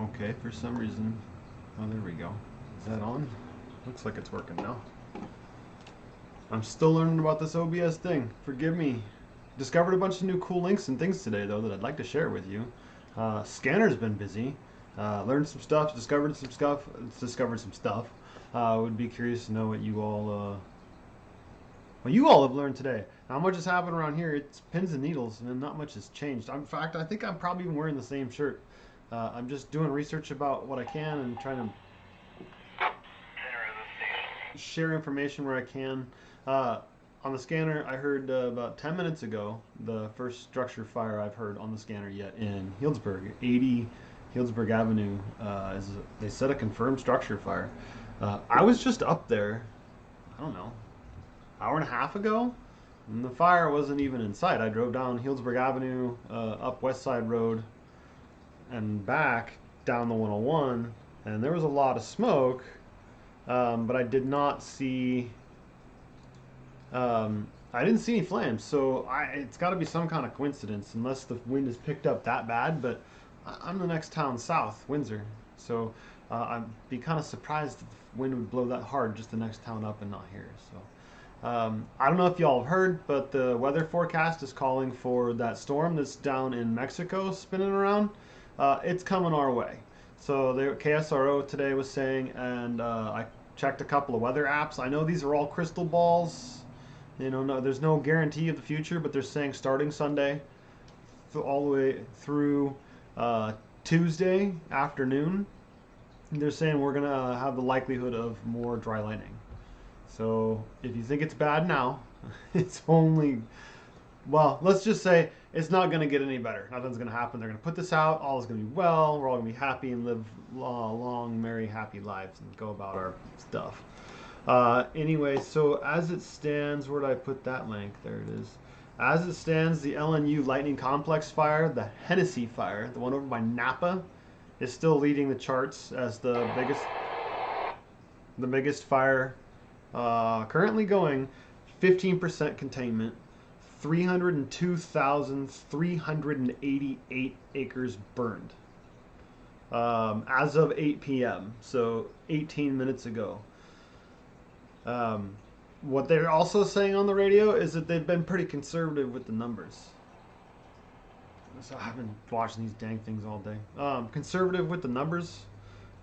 Okay, for some reason. Oh, there we go. Is that on? Looks like it's working now. I'm still learning about this OBS thing. Forgive me. Discovered a bunch of new cool links and things today, though, that I'd like to share with you. Scanner's been busy. Learned some stuff, discovered some stuff. Would be curious to know what you all have learned today. How much has happened around here? It's pins and needles, and not much has changed. In fact, I think I'm probably even wearing the same shirt. I'm just doing research about what I can and trying to share information where I can. On the scanner, I heard about 10 minutes ago the first structure fire I've heard on the scanner yet in Healdsburg. 80 Healdsburg Avenue they said a confirmed structure fire. I was just up there, I don't know, hour and a half ago, and the fire wasn't even in sight. I drove down Healdsburg Avenue, up West Side Road, and back down the 101, and there was a lot of smoke, but I did not see. I didn't see any flames, so it's got to be some kind of coincidence, unless the wind has picked up that bad. But I'm the next town south, Windsor, so I'd be kind of surprised if the wind would blow that hard just the next town up and not here. So I don't know if y'all have heard, but the weather forecast is calling for that storm that's down in Mexico spinning around. It's coming our way. So the KSRO today was saying, and I checked a couple of weather apps. I know these are all crystal balls. No, there's no guarantee of the future, but they're saying starting Sunday all the way through Tuesday afternoon, they're saying we're going to have the likelihood of more dry lightning. So if you think it's bad now, it's only, well, let's just say it's not going to get any better. Nothing's going to happen. They're going to put this out. All is going to be well. We're all going to be happy and live long, merry, happy lives and go about our stuff. Anyway, so as it stands, where did I put that link? There it is. As it stands, the LNU Lightning Complex fire, the Hennessy fire, the one over by Napa, is still leading the charts as the biggest fire currently going. 15% containment, 302,388 acres burned as of 8 p.m., so 18 minutes ago. What they're also saying on the radio is that they've been pretty conservative with the numbers. So I've been watching these dang things all day. Conservative with the numbers.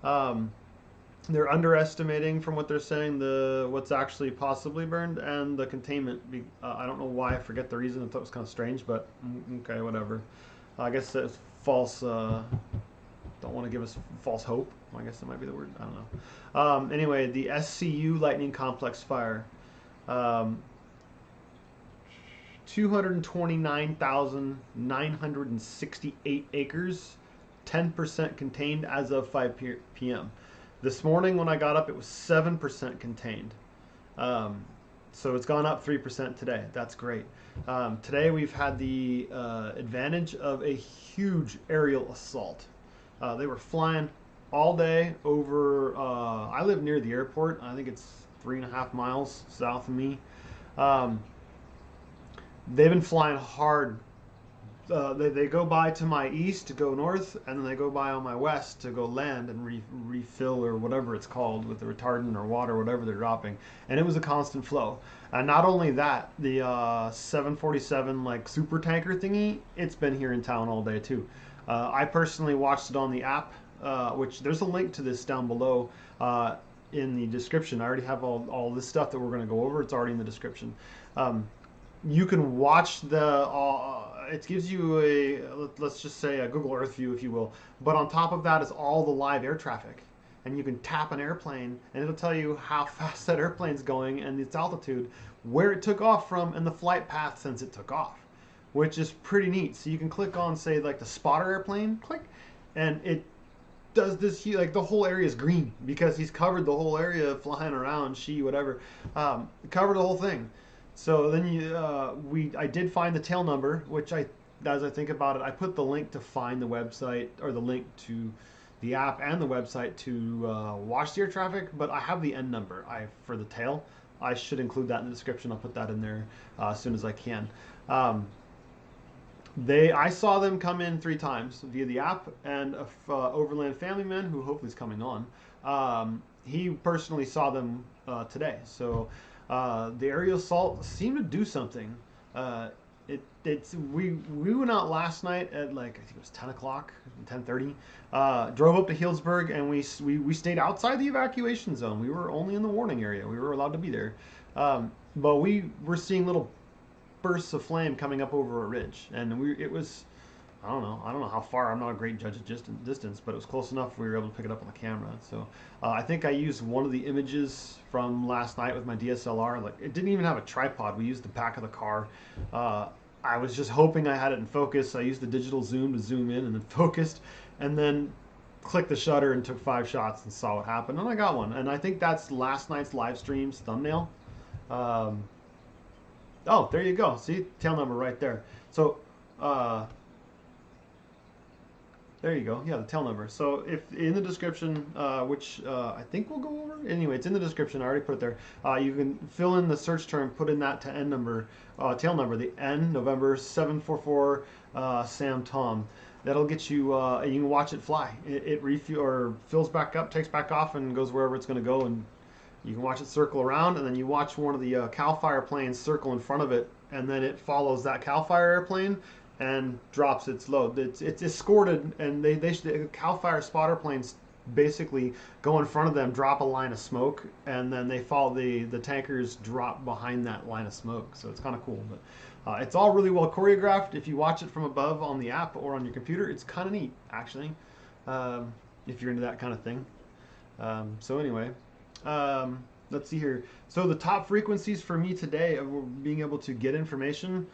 They're underestimating, from what they're saying, what's actually possibly burned and the containment. I don't know why. I forget the reason. I thought it was kind of strange, but okay, whatever. I guess that's false. Don't want to give us false hope. I guess that might be the word. I don't know. Anyway, the SCU Lightning Complex fire. 229,968 acres, 10% contained as of 5 p.m. This morning when I got up, it was 7% contained. So it's gone up 3% today. That's great. Today we've had the advantage of a huge aerial assault. They were flying all day over. I live near the airport. I think it's 3.5 miles south of me. They've been flying hard. They go by to my east to go north, and then they go by on my west to go land and refill or whatever it's called with the retardant or water, whatever they're dropping. And it was a constant flow. And not only that, the 747 like super tanker thingy, it's been here in town all day too. I personally watched it on the app, which there's a link to this down below in the description. I already have all this stuff that we're going to go over. It's already in the description. You can watch it gives you let's just say a Google Earth view, if you will. But on top of that is all the live air traffic. And you can tap an airplane, and it'll tell you how fast that airplane's going and its altitude, where it took off from, and the flight path since it took off, which is pretty neat. So you can click on, say, like the spotter airplane, click, and it does this, like the whole area is green because he's covered the whole area flying around, whatever, covered the whole thing. So then I did find the tail number, which as I think about it, I put the link to find the website, or the link to the app and the website to watch the air traffic, but I have the N number for the tail. I should include that in the description. I'll put that in there as soon as I can. I saw them come in 3 times via the app, and a Overland family man who hopefully is coming on. He personally saw them today. So the aerial assault seemed to do something. We went out last night at like I think it was 10 o'clock, 10:30. Drove up to Healdsburg, and we stayed outside the evacuation zone. We were only in the warning area. We were allowed to be there, but we were seeing little bursts of flame coming up over a ridge, and it was I don't know how far. I'm not a great judge of distance, but it was close enough we were able to pick it up on the camera. So I think I used one of the images from last night with my DSLR. Like it didn't even have a tripod. We used the back of the car. I was just hoping I had it in focus. I used the digital zoom to zoom in and then focused, and then clicked the shutter and took 5 shots and saw what happened, and I got one. And I think that's last night's live stream's thumbnail. Um, oh, there you go. See, tail number right there. So. There you go. Yeah, the tail number. So if in the description, which I think we'll go over. Anyway, it's in the description. I already put it there. You can fill in the search term, put in that to N number, tail number, the N November 744 Sam Tom. That'll get you. You can watch it fly. It refuel or fills back up, takes back off, and goes wherever it's going to go. And you can watch it circle around, and then you watch one of the Cal Fire planes circle in front of it, and then it follows that Cal Fire airplane and drops its load. It's escorted, and the Cal Fire spotter planes basically go in front of them, drop a line of smoke, and then they follow the tankers drop behind that line of smoke. So it's kind of cool. But it's all really well choreographed. If you watch it from above on the app or on your computer, it's kind of neat, actually, if you're into that kind of thing. So anyway, let's see here. So the top frequencies for me today of being able to get information,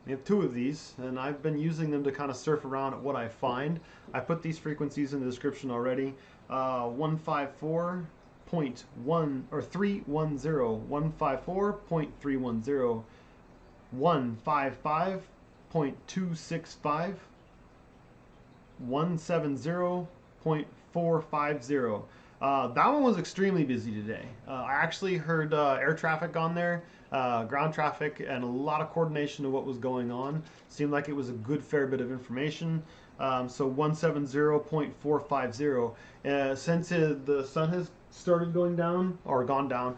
we have 2 of these, and I've been using them to kind of surf around at what I find. I put these frequencies in the description already. 154.1 or 310, 154.310, 155.265, 170.450. That one was extremely busy today. I actually heard air traffic on there, ground traffic, and a lot of coordination of what was going on. Seemed like it was a good fair bit of information. So 170.450. Since the sun has started going down or gone down,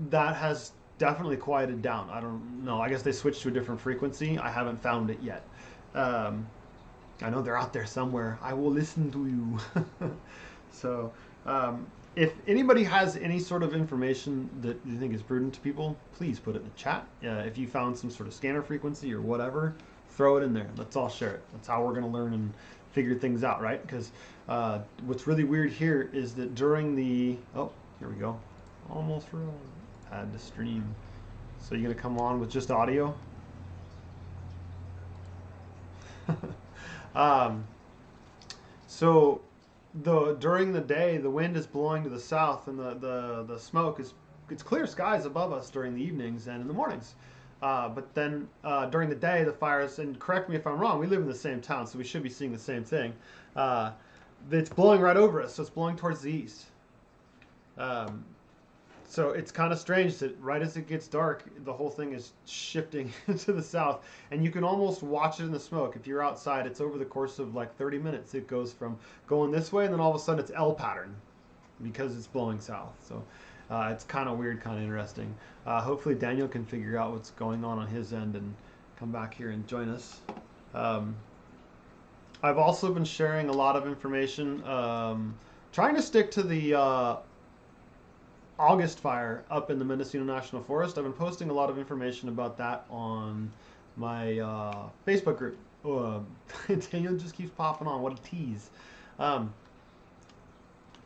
that has definitely quieted down. I don't know. I guess they switched to a different frequency. I haven't found it yet. I know they're out there somewhere. I will listen to you. So. If anybody has any sort of information that you think is prudent to people, please put it in the chat. If you found some sort of scanner frequency or whatever, throw it in there. Let's all share it. That's how we're going to learn and figure things out, right? Because what's really weird here is that during the... Oh, here we go. Almost add to stream. So you're going to come on with just audio? So... during the day, the wind is blowing to the south, and the smoke it's clear skies above us during the evenings and in the mornings. But then during the day, the fires, and correct me if I'm wrong, we live in the same town, so we should be seeing the same thing. It's blowing right over us, so it's blowing towards the east. So it's kind of strange that right as it gets dark, the whole thing is shifting to the south, and you can almost watch it in the smoke. If you're outside, it's over the course of like 30 minutes. It goes from going this way, and then all of a sudden it's L pattern because it's blowing south. So it's kind of weird, kind of interesting. Hopefully Daniel can figure out what's going on his end and come back here and join us. I've also been sharing a lot of information, trying to stick to the August fire up in the Mendocino National Forest. I've been posting a lot of information about that on my Facebook group. Daniel just keeps popping on. What a tease.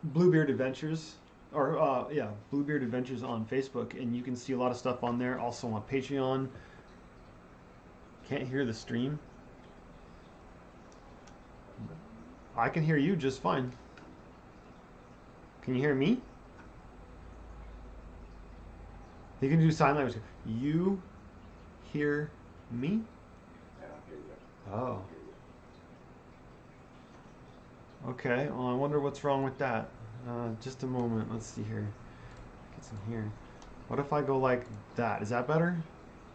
Bluebeard Adventures, or Bluebeard Adventures on Facebook, and you can see a lot of stuff on there. Also on Patreon. Can't hear the stream. I can hear you just fine. Can you hear me? You can do sign language. You hear me? Oh. Okay. Well, I wonder what's wrong with that. Just a moment. Let's see here. Get some here. What if I go like that? Is that better?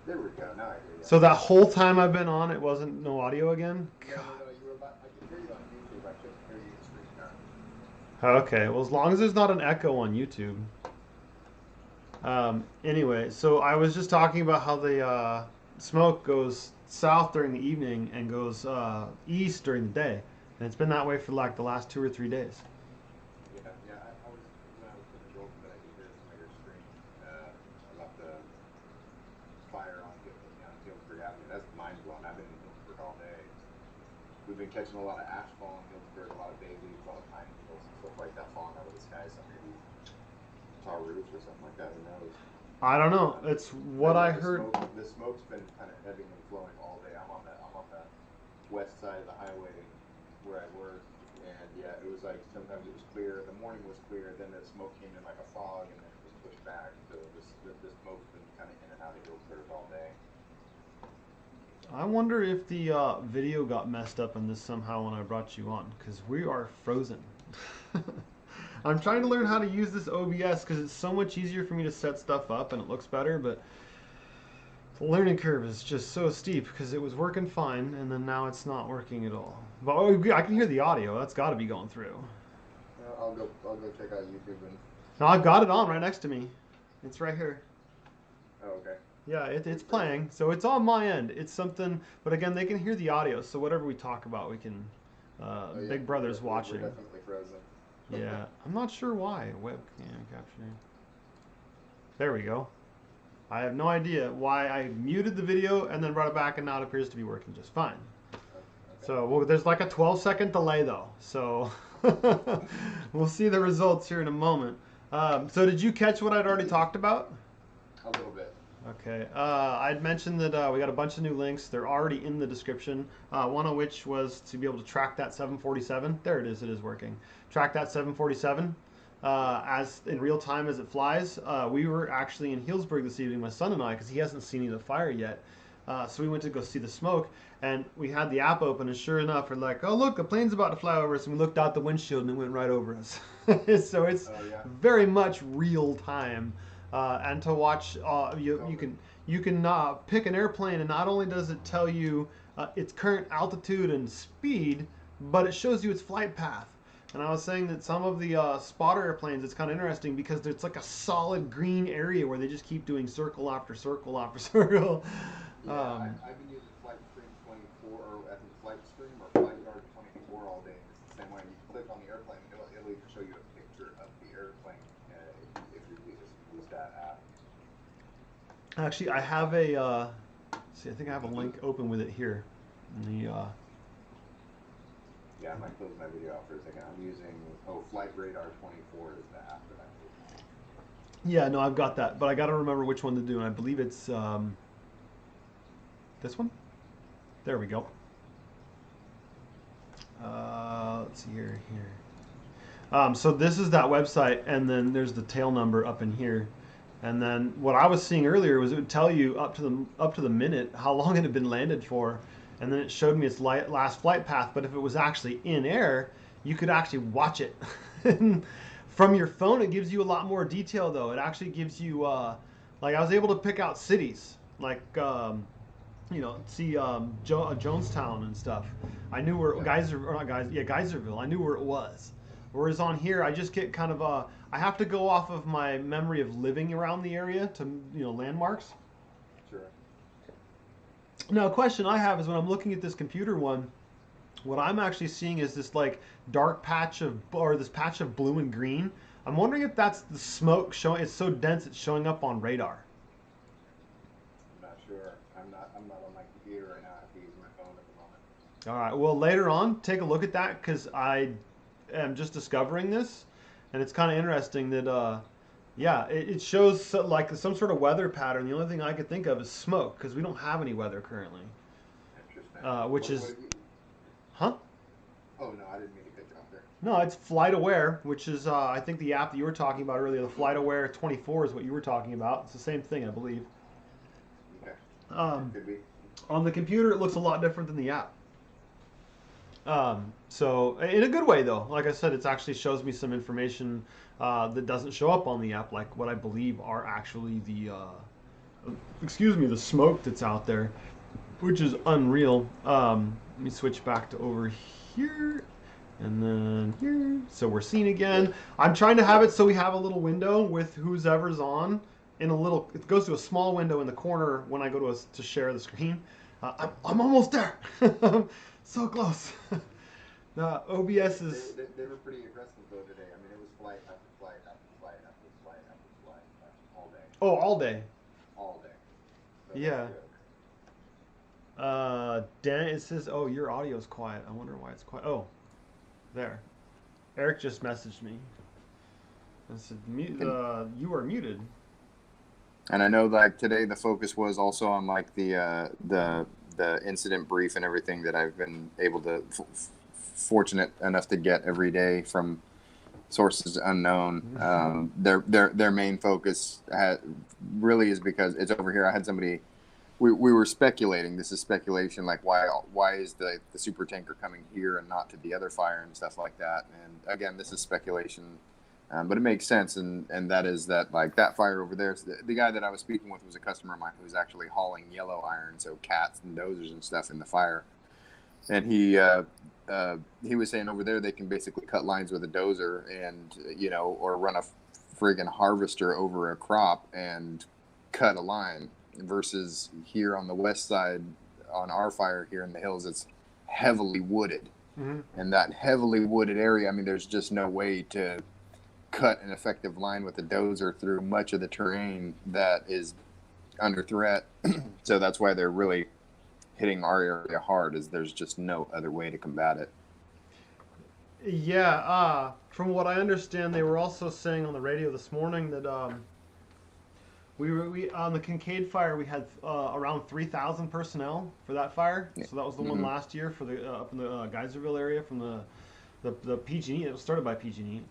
There we go. Now I hear you. So that whole time I've been on, it wasn't no audio again? No, no, no. You were about. I could hear you on YouTube. I couldn't hear you screen now. Okay, well, as long as there's not an echo on YouTube. Anyway, so I was just talking about how the smoke goes south during the evening and goes east during the day. And it's been that way for like the last 2 or 3 days. Yeah, yeah. I was when I was putting the gold, but I could hear some of your screen about the fire on Gilbert Avenue. That's mind blowing. I've been in Gilbert all day. We've been catching a lot of ash fall in Gilbert, a lot of bay leaves, a lot of pine needles and stuff like that falling out of the sky. So maybe tall roofs or something like that. Who knows? I don't know. It's what But I yeah, heard. the smoke's been kind of ebbing and flowing all day. I'm on the west side of the highway where I work, and yeah, it was like sometimes it was clear. The morning was clear, then the smoke came in like a fog, and then it was pushed back. So the smoke's been kind of in and out of Hillsburg all day. I wonder if the video got messed up in this somehow when I brought you on, because we are frozen. I'm trying to learn how to use this OBS because it's so much easier for me to set stuff up and it looks better, but the learning curve is just so steep because it was working fine and then now it's not working at all. But I can hear the audio. That's got to be going through. I'll go check out YouTube and. No, I've got it on right next to me. It's right here. Oh, okay. Yeah, it's playing. So it's on my end. It's something, but again, they can hear the audio. So whatever we talk about, we can. Oh, yeah. Big Brother's watching. We're definitely frozen. Yeah, I'm not sure why. Webcam capturing. There we go. I have no idea why I muted the video and then brought it back, and now it appears to be working just fine. Okay. So well, there's like a 12-second delay though. So we'll see the results here in a moment. So did you catch what I'd already talked about? A little bit. Okay. I'd mentioned that we got a bunch of new links. They're already in the description. One of which was to be able to track that 747. There it is. It is working. Track that 747 as in real time as it flies. We were actually in Healdsburg this evening, my son and I, because he hasn't seen any of the fire yet. So we went to go see the smoke, and we had the app open, and sure enough, we're like, oh, look, a plane's about to fly over us, and we looked out the windshield, and it went right over us. So it's very much real time. And to watch, you can pick an airplane, and not only does it tell you its current altitude and speed, but it shows you its flight path. And I was saying that some of the spotter airplanes, it's kind of interesting because it's like a solid green area where they just keep doing circle after circle after circle. Yeah, I've been using Flight Stream 24, or I think Flight Stream or Flight Guard 24 all day. It's the same way. You click on the airplane, it'll even show you a picture of the airplane if you use that app. Actually, I have a, see, I think I have a link open with it here. In the, Yeah, I might close my video out for a second. I'm using, Flight Radar 24 is the app that I'm using. yeah, no, I've got that, but I got to remember which one to do, and I believe it's this one. There we go. Let's see here. So this is that website, and then there's the tail number up in here. And then what I was seeing earlier was it would tell you up to the minute how long it had been landed for, and then it showed me its last flight path. But if it was actually in air, you could actually watch it. From your phone, it gives you a lot more detail, though. It actually gives you, like I was able to pick out cities, like see Jonestown and stuff. I knew where Geyserville. I knew where it was. Whereas on here, I just get kind of I have to go off of my memory of living around the area to landmarks. Sure. Now, a question I have is when I'm looking at this computer one, what I'm actually seeing is this like dark patch this patch of blue and green. I'm wondering if that's the smoke showing. It's so dense it's showing up on radar. I'm not sure. I'm not on my computer right now. I have to use my phone at the moment. All right. Well, later on, take a look at that because I am just discovering this, and it's kind of interesting that it shows like some sort of weather pattern. The only thing I could think of is smoke because we don't have any weather currently. Interesting. Which is, huh? Oh no, I didn't mean to cut you off there. No, it's Flight Aware, which is I think the app that you were talking about earlier. The Flight Aware 24 is what you were talking about. It's the same thing, I believe. Okay. Could be. On the computer, it looks a lot different than the app. So in a good way, though. Like I said, it actually shows me some information that doesn't show up on the app, like what I believe are actually the excuse me, the smoke that's out there, which is unreal. Let me switch back to over here and then here. So we're seen again. I'm trying to have it so we have a little window with who's ever's on in a little, it goes to a small window in the corner when I go to share the screen. I'm almost there. So close. The OBS is. They were pretty aggressive though today. I mean, it was flight after flight after flight after flight after flight all day. Oh, all day. All day. So Yeah. Dan, it says, oh, your audio's quiet. I wonder why it's quiet. Oh, there. Eric just messaged me and said, you are muted. And I know like today the focus was also on like the incident brief and everything that I've been able to fortunate enough to get every day from sources unknown. Their main focus really is because it's over here. I had somebody. We were speculating. This is speculation, like why is the super tanker coming here and not to the other fire and stuff like that. And again, this is speculation, but it makes sense. And that is that like that fire over there. So the guy that I was speaking with was a customer of mine who was actually hauling yellow iron, so cats and dozers and stuff in the fire. And he was saying over there they can basically cut lines with a dozer and or run a friggin' harvester over a crop and cut a line. Versus here on the west side, on our fire here in the hills, it's heavily wooded. Mm-hmm. And that heavily wooded area, I mean, there's just no way to cut an effective line with a dozer through much of the terrain that is under threat. So that's why they're really hitting our area hard, is there's just no other way to combat it. Yeah, from what I understand, they were also saying on the radio this morning that we on the Kincaid fire we had around 3,000 personnel for that fire. Yeah. So that was the one last year for the up in the Geyserville area from the PG&E. It was started by PG&E.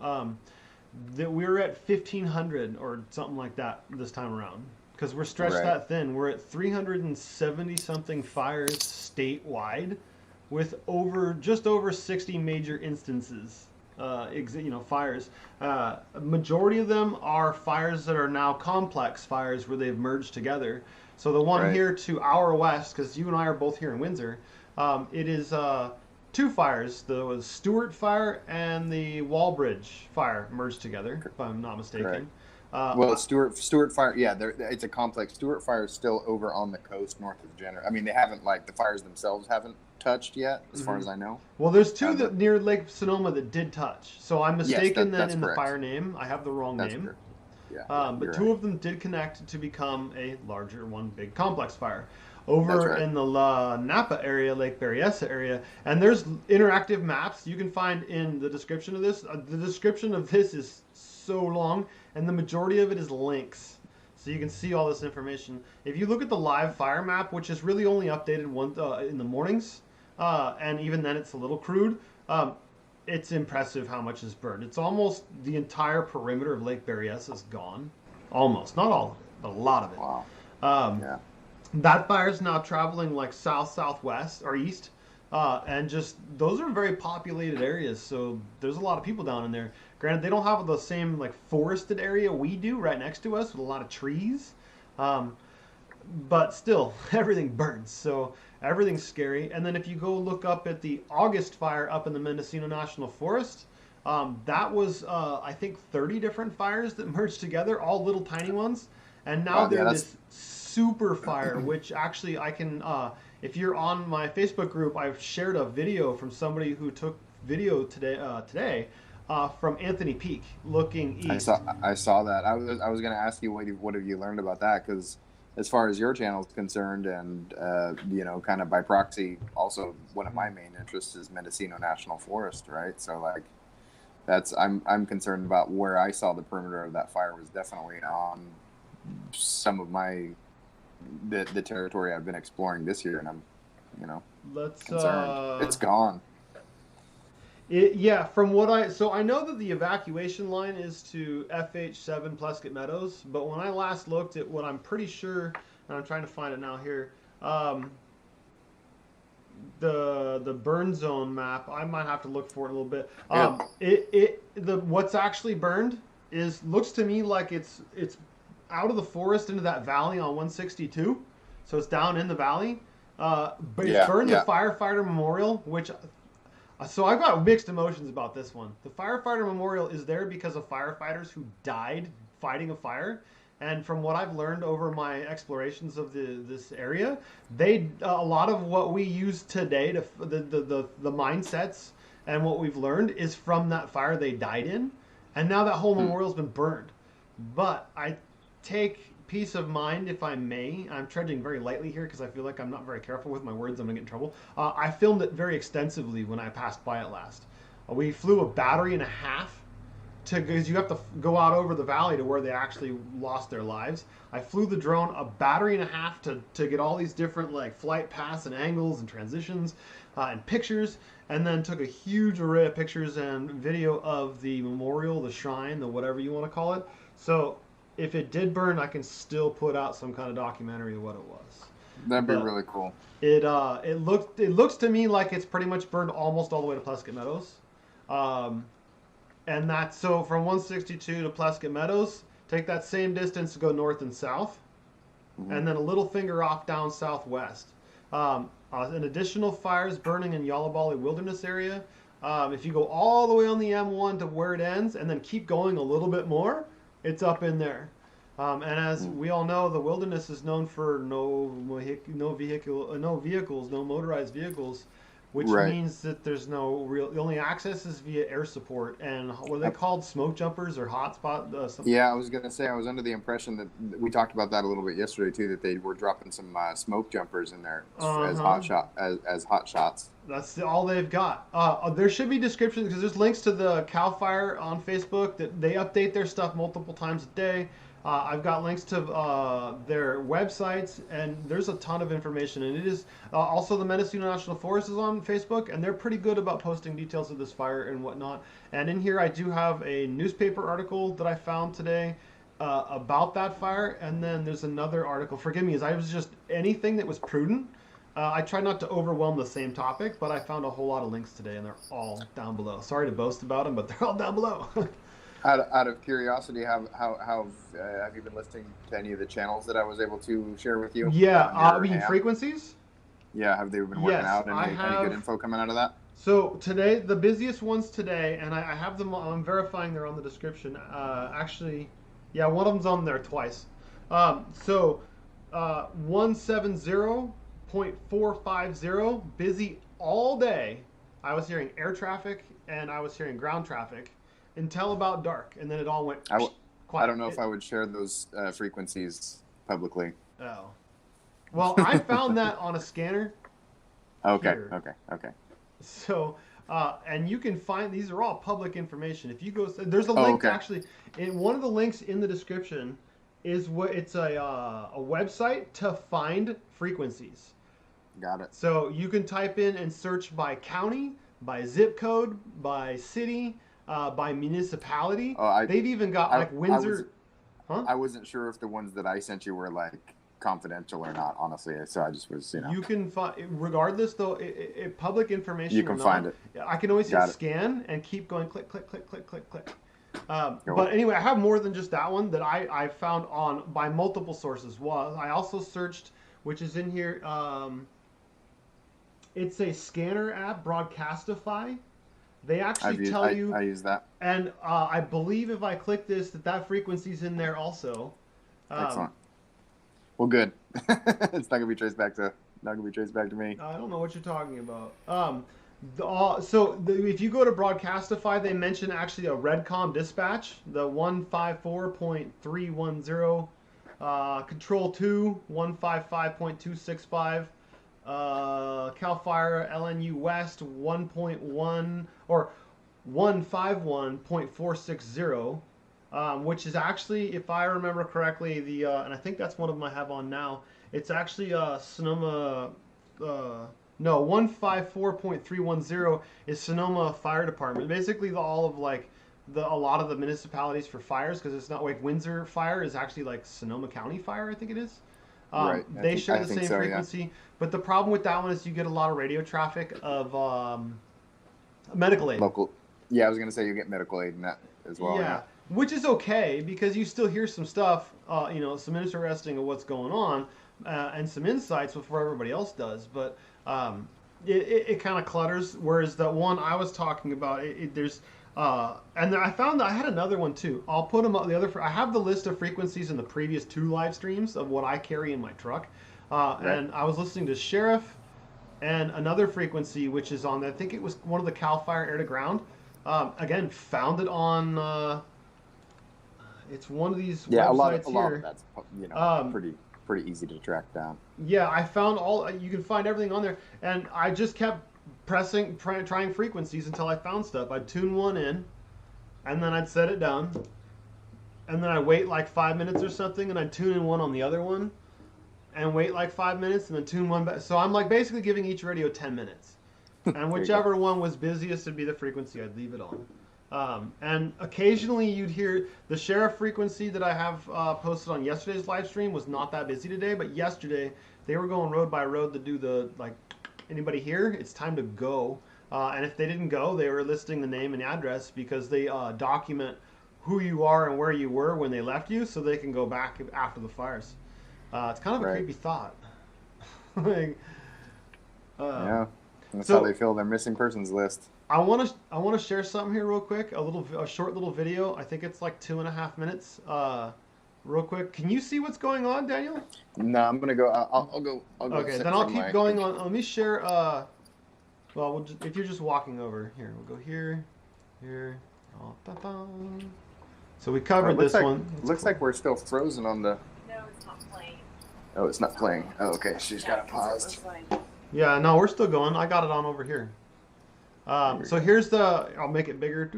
That we were at 1,500 or something like that this time around because we're stretched that thin. We're at 370 something fires statewide, with just over 60 major instances. Fires. Majority of them are fires that are now complex fires where they've merged together. So the one here to our west, because you and I are both here in Windsor, it is two fires. The Stewart Fire and the Walbridge Fire merged together, if I'm not mistaken. Well, Stewart Fire, yeah, it's a complex. Stewart Fire is still over on the coast north of Jenner. I mean, they haven't, like, the fires themselves haven't touched yet, as far as I know. Well, there's two that near Lake Sonoma that did touch. So I'm mistaken then in the fire name. I have the wrong name. Correct. Yeah, but two of them did connect to become a larger one big complex fire. Over in the La Napa area, Lake Berryessa area, and there's interactive maps you can find in the description of this. The description of this is so long, and the majority of it is links. So you can see all this information. If you look at the live fire map, which is really only updated in the mornings, and even then it's a little crude, it's impressive how much is burned. It's almost the entire perimeter of Lake Berryessa is gone. Almost. Not all, but a lot of it. Wow. That fire is now traveling like southwest or east, and just those are very populated areas. So there's a lot of people down in there. Granted, they don't have the same like forested area we do right next to us with a lot of trees, but still everything burns. So everything's scary. And then if you go look up at the August fire up in the Mendocino National Forest, that was I think 30 different fires that merged together, all little tiny ones, and now they're this super fire, which actually I can, if you're on my Facebook group, I've shared a video from somebody who took video today from Anthony Peak looking east. I saw that. I was going to ask you what have you learned about that, because as far as your channel is concerned, and kind of by proxy, also one of my main interests is Mendocino National Forest, right? So like I'm concerned about where I saw the perimeter of that fire was definitely on some of the territory I've been exploring this year, and I'm concerned. It's gone. From what I know that the evacuation line is to FH7 Plesket Meadows, but when I last looked at what I'm pretty sure, and I'm trying to find it now here, the burn zone map, I might have to look for it a little bit. What's actually burned looks to me like it's out of the forest into that valley on 162. So it's down in the valley. But it's burned the firefighter memorial, which. So I've got mixed emotions about this one. The firefighter memorial is there because of firefighters who died fighting a fire. And from what I've learned over my explorations of this area, a lot of what we use today to the mindsets and what we've learned is from that fire they died in, and now that whole memorial's been burned. But I take peace of mind, if I may. I'm treading very lightly here because I feel like I'm not very careful with my words. I'm gonna get in trouble. I filmed it very extensively when I passed by it last. We flew a battery and a half because you have to go out over the valley to where they actually lost their lives. I flew the drone a battery and a half to get all these different like flight paths and angles and transitions and pictures, and then took a huge array of pictures and video of the memorial, the shrine, the whatever you want to call it. So if it did burn, I can still put out some kind of documentary of what it was. That'd be really cool. It looks to me like it's pretty much burned almost all the way to Plesket Meadows. And that's so from 162 to Plesket Meadows, take that same distance to go north and south, and then a little finger off down southwest. An additional fires burning in Yalabali Wilderness area. If you go all the way on the M1 to where it ends and then keep going a little bit more, it's up in there. And as we all know, the wilderness is known for no vehicles, no motorized vehicles, which means that there's no real. The only access is via air support. And what are they called? Smoke jumpers or hotspot? Yeah, I was gonna say I was under the impression that we talked about that a little bit yesterday too. That they were dropping some smoke jumpers in there as hot shots. That's all they've got. There should be descriptions because there's links to the Cal Fire on Facebook that they update their stuff multiple times a day. I've got links to their websites, and there's a ton of information. And it is also the Mendocino National Forest is on Facebook, and they're pretty good about posting details of this fire and whatnot. And in here, I do have a newspaper article that I found today about that fire, and then there's another article. Forgive me, as I was just anything that was prudent. I try not to overwhelm the same topic, but I found a whole lot of links today, and they're all down below. Sorry to boast about them, but they're all down below. Out of curiosity, how have you been listening to any of the channels that I was able to share with you? Yeah, I mean frequencies? Yeah, have they been working out? Any good info coming out of that? So today, the busiest ones today, and I have them, I'm verifying they're on the description. Actually, yeah, one of them's on there twice. 170.450, busy all day. I was hearing air traffic and I was hearing ground traffic until about dark, and then it all went quiet. I don't know if I would share those frequencies publicly. Oh. Well, I found that on a scanner. Okay. So, and you can find, these are all public information. If you go, there's a link actually, in one of the links in the description is what it's a website to find frequencies. Got it. So you can type in and search by county, by zip code, by city, by municipality. They've even got like Windsor. I wasn't sure if the ones that I sent you were like confidential or not, honestly. So I just was, You can find, regardless though, public information. You can find it. I can always hit scan and keep going, click, click, click, click, click, click. But anyway, I have more than just that one that I found on by multiple sources. I also searched, which is in here. It's a scanner app, Broadcastify. They actually tell you. I use that. And I believe if I click this, that frequency's in there also. Excellent. Well, good. It's not gonna be traced back to me. I don't know what you're talking about. If you go to Broadcastify, they mention actually a Redcom dispatch, the 154.310, Control 2, 155.265, Cal Fire LNU West 1.1 or 151.460. Which is actually, if I remember correctly, and I think that's one of them I have on now. It's actually Sonoma. No, 154.310 is Sonoma Fire Department. Basically, a lot of the municipalities for fires, because it's not like Windsor Fire is actually like Sonoma County Fire, I think it is. Right. They share the same frequency, yeah. But the problem with that one is you get a lot of radio traffic of medical aid. Local. Yeah, I was gonna say you get medical aid in that as well. Yeah. which is okay because you still hear some stuff, some interesting of what's going on, and some insights before everybody else does. But it kind of clutters. Whereas the one I was talking about, there's and I found that I had another one too. I'll put them up. I have the list of frequencies in the previous 2 live streams of what I carry in my truck, and I was listening to Sheriff and another frequency which is on. I think it was one of the Cal Fire air to ground. Again, found it on. It's one of these websites a lot here. of that's pretty easy to track down. Yeah, I found you can find everything on there, and I just kept trying frequencies until I found stuff. I'd tune one in, and then I'd set it down, and then I'd wait like 5 minutes or something, and I'd tune in one on the other one, and wait like 5 minutes, and then tune one back. So I'm like basically giving each radio 10 minutes, and whichever one was busiest would be the frequency I'd leave it on. And occasionally you'd hear the Sheriff frequency that I have posted on yesterday's live stream was not that busy today, but yesterday they were going road by road to do the, like, anybody here? It's time to go. And if they didn't go, they were listing the name and address because they document who you are and where you were when they left you so they can go back after the fires. It's kind of a creepy thought. Yeah, that's how they fill their missing persons list. I want to share something here real quick. A short little video. I think it's like 2.5 minutes. Real quick. Can you see what's going on, Daniel? No, I'm gonna go. I'll go. Okay, then I'll keep going on. Let me share. Well, if you're just walking over here, we'll go here, here. So we covered this one. Looks like we're still frozen on the. No, it's not playing. Oh, it's not playing. Oh, okay. She's got it paused. Yeah, no, we're still going. I got it on over here. So here's I'll make it bigger.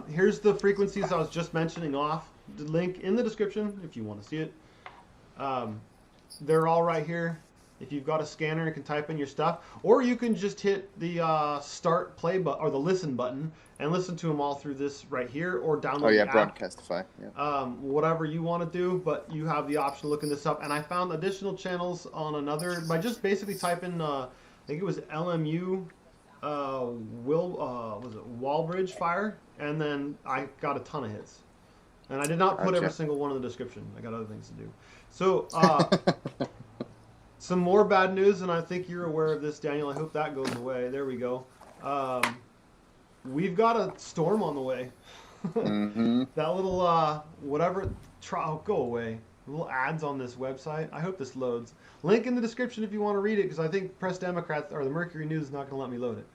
Here's the frequencies I was just mentioning off. The link in the description if you want to see it. They're all right here. If you've got a scanner, you can type in your stuff. Or you can just hit the start play button or the listen button and listen to them all through this right here or download the app. Broadcastify. Yeah. Whatever you want to do, but you have the option of looking this up. And I found additional channels on another by just basically type in I think it was LNU Walbridge Fire, and then I got a ton of hits. And I did not put every single one in the description. I got other things to do. So some more bad news, and I think you're aware of this, Daniel. I hope that goes away. There we go. We've got a storm on the way. Mm-hmm. That little go away. Little ads on this website. I hope this loads. Link in the description if you want to read it, because I think Press Democrats or the Mercury News is not going to let me load it.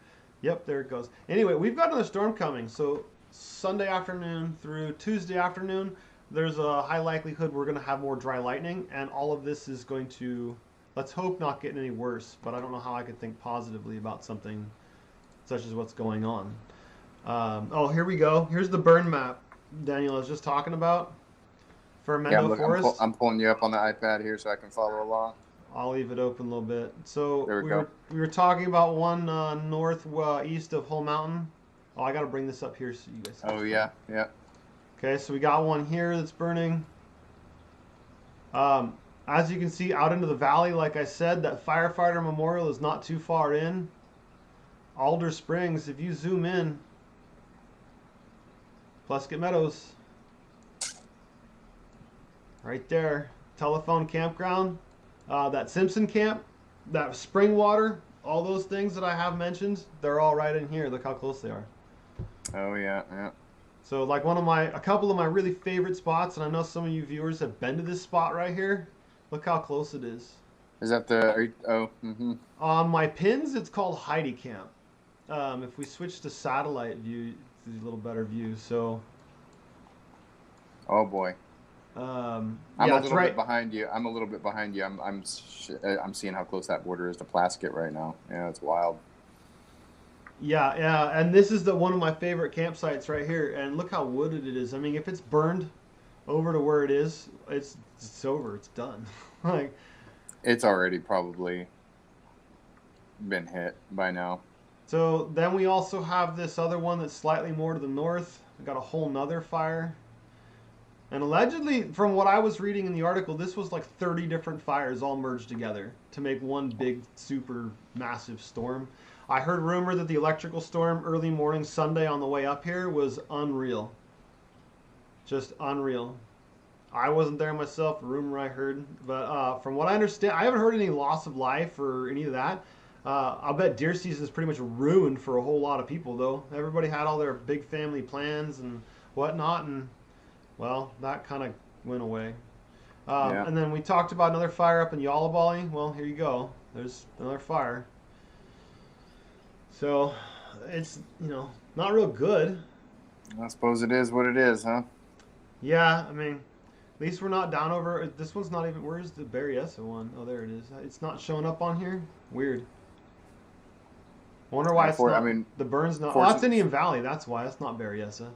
Yep, there it goes. Anyway, we've got another storm coming. So Sunday afternoon through Tuesday afternoon, there's a high likelihood we're going to have more dry lightning, and all of this is going to, let's hope, not get any worse. But I don't know how I could think positively about something such as what's going on. Oh, here we go. Here's the burn map Daniel was just talking about for Menlo Forest. I'm pulling you up on the iPad here so I can follow along. I'll leave it open a little bit. So we were talking about one northeast of Hull Mountain. Oh, I got to bring this up here so you guys can see. Yeah. Okay, so we got one here that's burning. As you can see, out into the valley, like I said, that firefighter memorial is not too far in. Alder Springs, if you zoom in, Plesket Meadows, right there. Telephone campground, that Simpson camp, that spring water, all those things that I have mentioned, they're all right in here. Look how close they are. Oh yeah. So like a couple of my really favorite spots, and I know some of you viewers have been to this spot right here. Look how close it is. Is that the? On my pins, it's called Heidi Camp. If we switch to satellite view, it's a little better view. So. Oh boy. I'm a little bit behind you. I'm seeing how close that border is to Plaskett right now. Yeah, it's wild. Yeah, and this is one of my favorite campsites right here. And look how wooded it is. I mean, if it's burned over to where it is, it's over. It's done. Like, it's already probably been hit by now. So then we also have this other one that's slightly more to the north. We got a whole nother fire. And allegedly, from what I was reading in the article, this was like 30 different fires all merged together to make one big, super massive storm. I heard rumor that the electrical storm early morning Sunday on the way up here was unreal. Just unreal. I wasn't there myself, a rumor I heard. But from what I understand, I haven't heard any loss of life or any of that. I'll bet deer season is pretty much ruined for a whole lot of people, though. Everybody had all their big family plans and whatnot, and, well, that kind of went away. Yeah. And then we talked about another fire up in Yalabali. Well, here you go. There's another fire. So it's, not real good. I suppose it is what it is, huh? Yeah, I mean, at least we're not down over. This one's not even. Where's the Berryessa one? Oh, there it is. It's not showing up on here. Weird. I wonder why Yeah, it's not. I mean, the burn's not. Oh, that's Indian Valley. That's why. That's not Berryessa.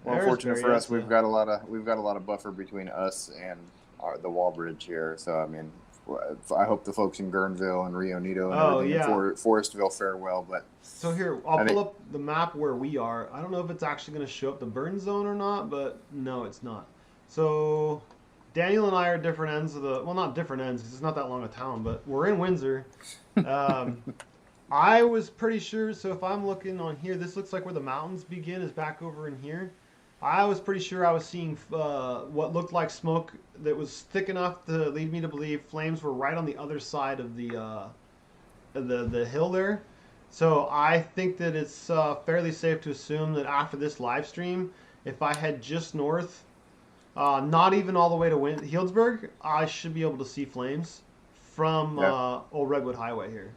Well, There's fortunate for us, Berryessa. we've got a lot of buffer between us and the Walbridge here. So I mean, I hope the folks in Guerneville and Rio Neto and everything in Forestville fare well. But so here, I'll pull up the map where we are. I don't know if it's actually going to show up the burn zone or not, but no, it's not. So Daniel and I are different ends of the. Well, not different ends because it's not that long a town, but we're in Windsor. I was pretty sure. So if I'm looking on here, this looks like where the mountains begin is back over in here. I was pretty sure I was seeing what looked like smoke that was thick enough to lead me to believe flames were right on the other side of the hill there. So I think that it's fairly safe to assume that after this live stream, if I head just north, not even all the way to Healdsburg, I should be able to see flames from Old Redwood Highway here.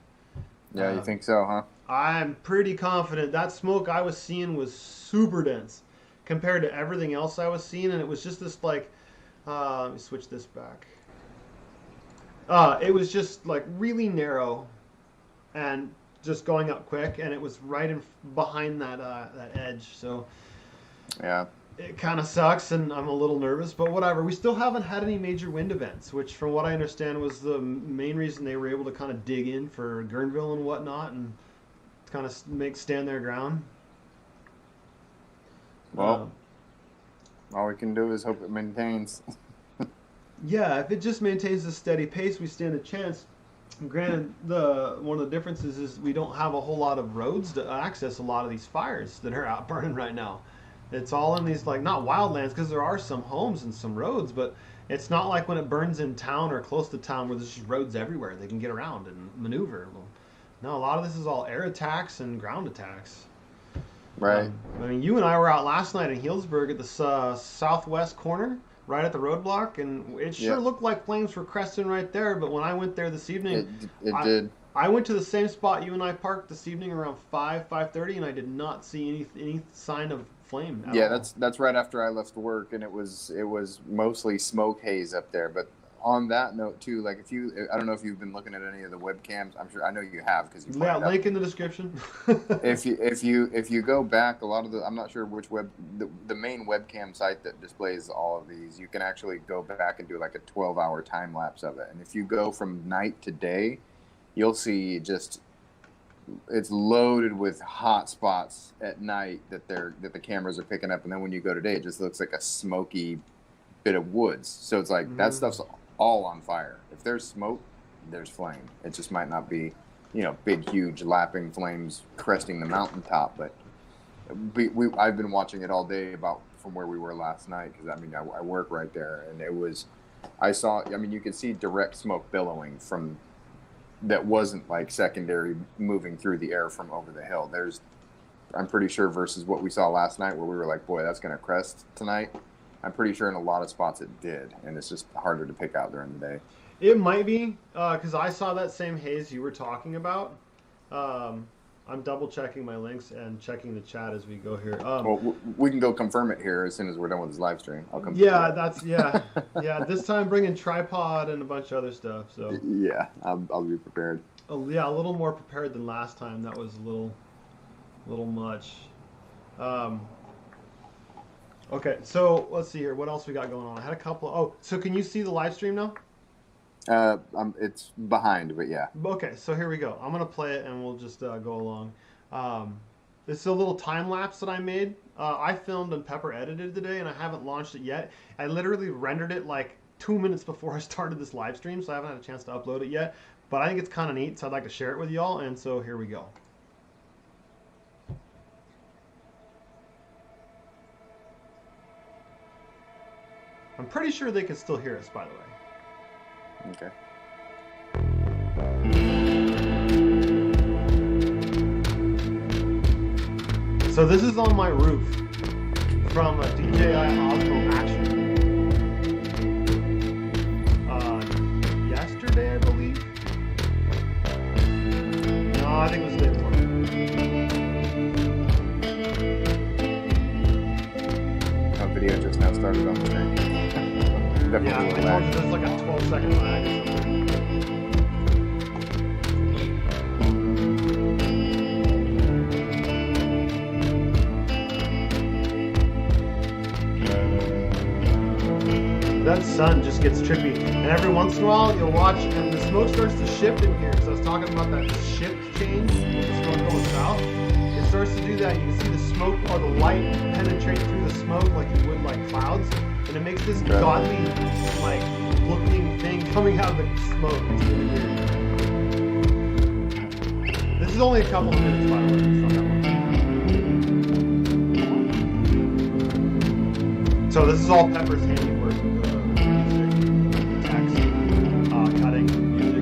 Yeah, you think so, huh? I'm pretty confident that smoke I was seeing was super dense compared to everything else I was seeing, and it was just this like, let me switch this back. It was just like really narrow, and just going up quick, and it was right behind that edge. So yeah, it kind of sucks, and I'm a little nervous, but whatever. We still haven't had any major wind events, which, from what I understand, was the main reason they were able to kind of dig in for Guerneville and whatnot, and kind of stand their ground. Well, all we can do is hope it maintains. Yeah, if it just maintains a steady pace, we stand a chance. Granted, one of the differences is we don't have a whole lot of roads to access a lot of these fires that are out burning right now. It's all in these, like, not wildlands, because there are some homes and some roads, but it's not like when it burns in town or close to town where there's just roads everywhere they can get around and maneuver. Well, no, a lot of this is all air attacks and ground attacks. Right. I mean, you and I were out last night in Healdsburg at the southwest corner, right at the roadblock, and it sure looked like flames were cresting right there. But when I went there this evening, it did. I went to the same spot you and I parked this evening around 5:30, and I did not see any sign of flame. At all. That's right after I left work, and it was mostly smoke haze up there. But on that note too, like I don't know if you've been looking at any of the webcams. I know you have because you link in the description. if you go back, a lot of I'm not sure which the main webcam site that displays all of these, you can actually go back and do like a 12-hour time lapse of it. And if you go from night to day, you'll see it's loaded with hot spots at night that the cameras are picking up, and then when you go today, it just looks like a smoky bit of woods. So it's like that stuff's all on fire. If there's smoke, there's flame. It just might not be, big, huge, lapping flames cresting the mountaintop. But I've been watching it all day from where we were last night because I work right there, and you could see direct smoke billowing from. That wasn't like secondary moving through the air from over the hill. I'm pretty sure versus what we saw last night where we were like, boy, that's going to crest tonight. I'm pretty sure in a lot of spots it did, and it's just harder to pick out during the day. It might be, because I saw that same haze you were talking about. I'm double checking my links and checking the chat as we go here. Well, we can go confirm it here as soon as we're done with this live stream. I'll come. Yeah. This time bringing tripod and a bunch of other stuff. So yeah, I'll be prepared. Oh yeah, a little more prepared than last time. That was a little much. Okay, so let's see here. What else we got going on? I had a couple. Oh, so can you see the live stream now? It's behind, but yeah. Okay, so here we go. I'm gonna play it and we'll just go along. This is a little time lapse that I made. I filmed and Pepper edited today, and I haven't launched it yet. I literally rendered it like 2 minutes before I started this live stream, so I haven't had a chance to upload it yet. But I think it's kind of neat, so I'd like to share it with y'all, and so here we go. I'm pretty sure they can still hear us, by the way. Okay. So this is on my roof from a DJI Osmo Action. Yesterday, I believe. No, I think it was the day before. That video just now started on the screen. Yeah, I told you there's like a 12-second lag or something. That sun just gets trippy, and every once in a while you'll watch and the smoke starts to shift in here, because I was talking about that shift change with the smoke going south. It starts to do that. You can see the smoke or the light penetrate through the smoke like you would like clouds, and it makes this godly like looking thing coming out of the smoke. It's really weird. This is only a couple of minutes, by the way. It's not that long. So this is all Pepper's handiwork with the music, text, cutting, music.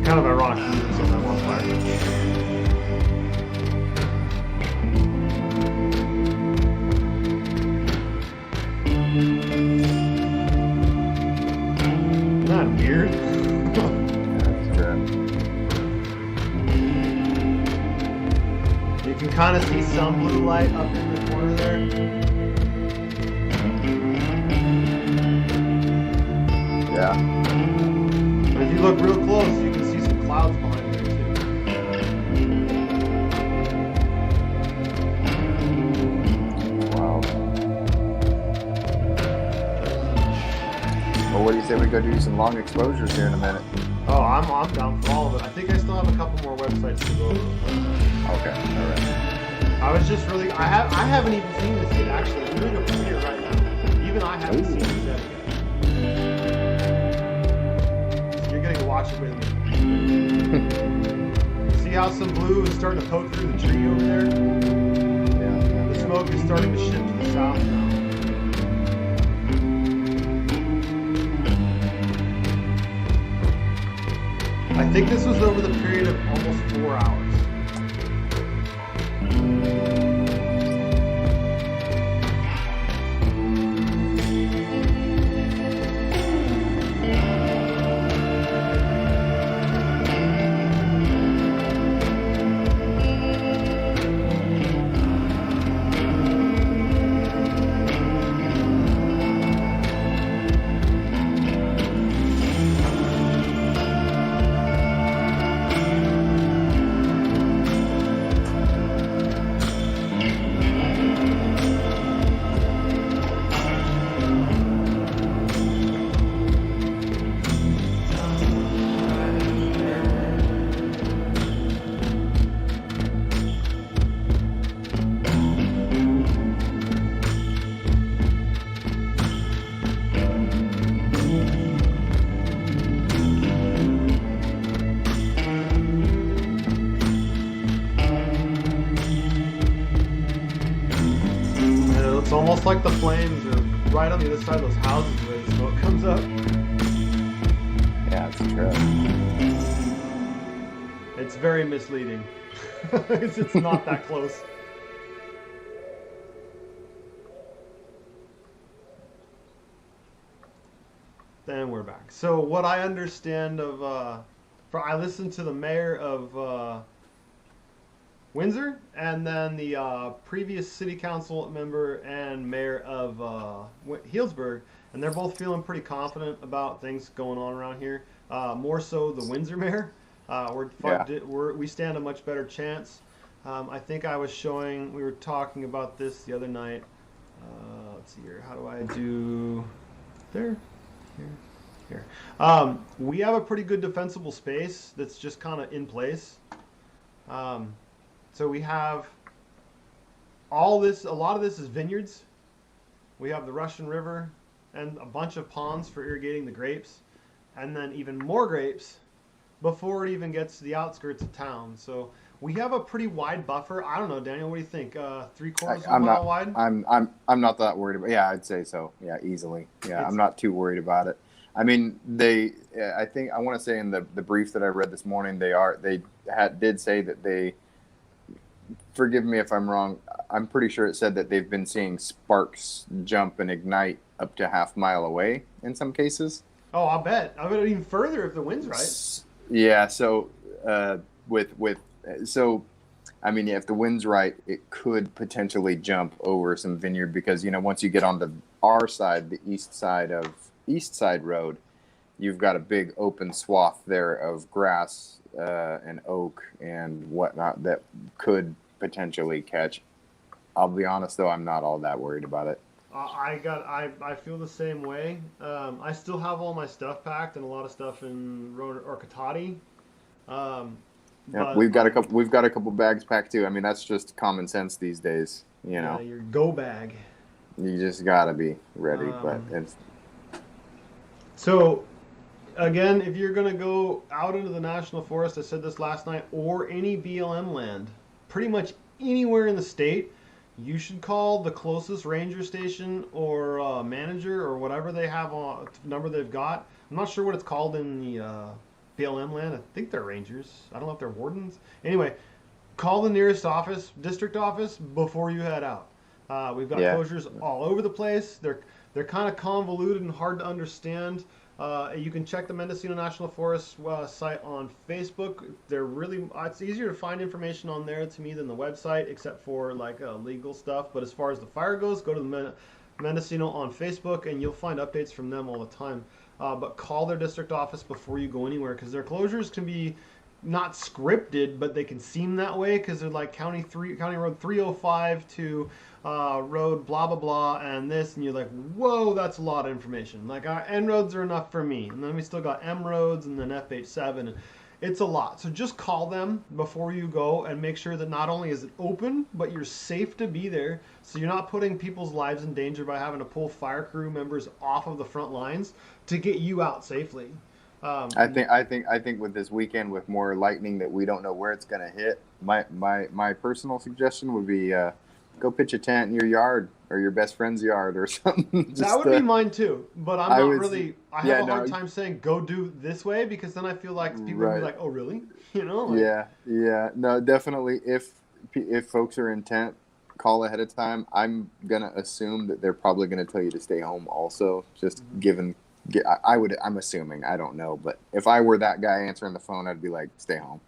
Kind of ironic music on that one fire. Isn't that weird? That's good. You can kind of see some blue light up in the corner there. Yeah. But if you look real close, you can see some clouds behind there too. Wow. Well, what do you say we go do some long exposures here in a minute? Oh, I'm down for all of it. I think I still have a couple more websites to go over. Okay. All right. I was just really, I haven't even seen this yet actually. I'm doing a premiere right now. Even I haven't seen this yet. So you're getting to watch it with me. See how some blue is starting to poke through the tree over there? Yeah. The smoke is starting to shift to the south now. I think this was over the period of almost 4 hours. It's almost like the flames are right on the other side of those houses where the smoke comes up. Yeah, it's true. It's very misleading. It's not that close. Then we're back. So what I understand of, I listened to the mayor of Windsor, and then the previous city council member and mayor of Healdsburg, and they're both feeling pretty confident about things going on around here. More so the Windsor mayor. We stand a much better chance. I think we were talking about this the other night. Let's see here. How do I do there? Here. We have a pretty good defensible space that's just kind of in place. So we have all this, a lot of this is vineyards. We have the Russian River and a bunch of ponds for irrigating the grapes, and then even more grapes before it even gets to the outskirts of town. So we have a pretty wide buffer. I don't know, Daniel, what do you think? 3/4 of a mile wide? I'm not that worried about. Yeah, I'd say so. Yeah, easily. Yeah, I'm not too worried about it. I mean, I think I want to say in the brief that I read this morning, did say that they. Forgive me if I'm wrong. I'm pretty sure it said that they've been seeing sparks jump and ignite up to half mile away in some cases. Oh, I'll bet even further if the wind's right. Yeah. So I mean, if the wind's right, it could potentially jump over some vineyard because once you get onto our side, the East Side Road, you've got a big open swath there of grass and oak and whatnot that could potentially catch. I'll be honest though, I'm not all that worried about it. I feel the same way. I still have all my stuff packed and a lot of stuff in Orcatati. Yeah, we've got a couple bags packed too. I mean, that's just common sense these days. Yeah, your go bag. You just gotta be ready. So, again, if you're gonna go out into the national forest, I said this last night, or any BLM land, pretty much anywhere in the state, you should call the closest ranger station or manager or whatever they have on number they've got. I'm not sure what it's called in the BLM land. I think they're rangers. I don't know if they're wardens. Anyway, call the nearest district office before you head out. We've got closures all over the place. They're kind of convoluted and hard to understand. You can check the Mendocino National Forest site on Facebook. It's easier to find information on there to me than the website, except for legal stuff. But as far as the fire goes, go to the Mendocino on Facebook, and you'll find updates from them all the time. But call their district office before you go anywhere, because their closures can be not scripted, but they can seem that way because they're like County Road 305 to road blah blah blah and this, and you're like, whoa, that's a lot of information. Like our N roads are enough for me, and then we still got M roads and then FH7, and it's a lot. So just call them before you go and make sure that not only is it open, but you're safe to be there, so you're not putting people's lives in danger by having to pull fire crew members off of the front lines to get you out safely. I think with this weekend, with more lightning that we don't know where it's going to hit, my personal suggestion would be go pitch a tent in your yard or your best friend's yard or something. That would be mine too, but I have a hard time saying go do this way, because then I feel like people will be like, oh really? No, definitely. If folks are intent, call ahead of time. I'm gonna assume that they're probably gonna tell you to stay home also, just given. I'm assuming, I don't know, but if I were that guy answering the phone, I'd be like, stay home.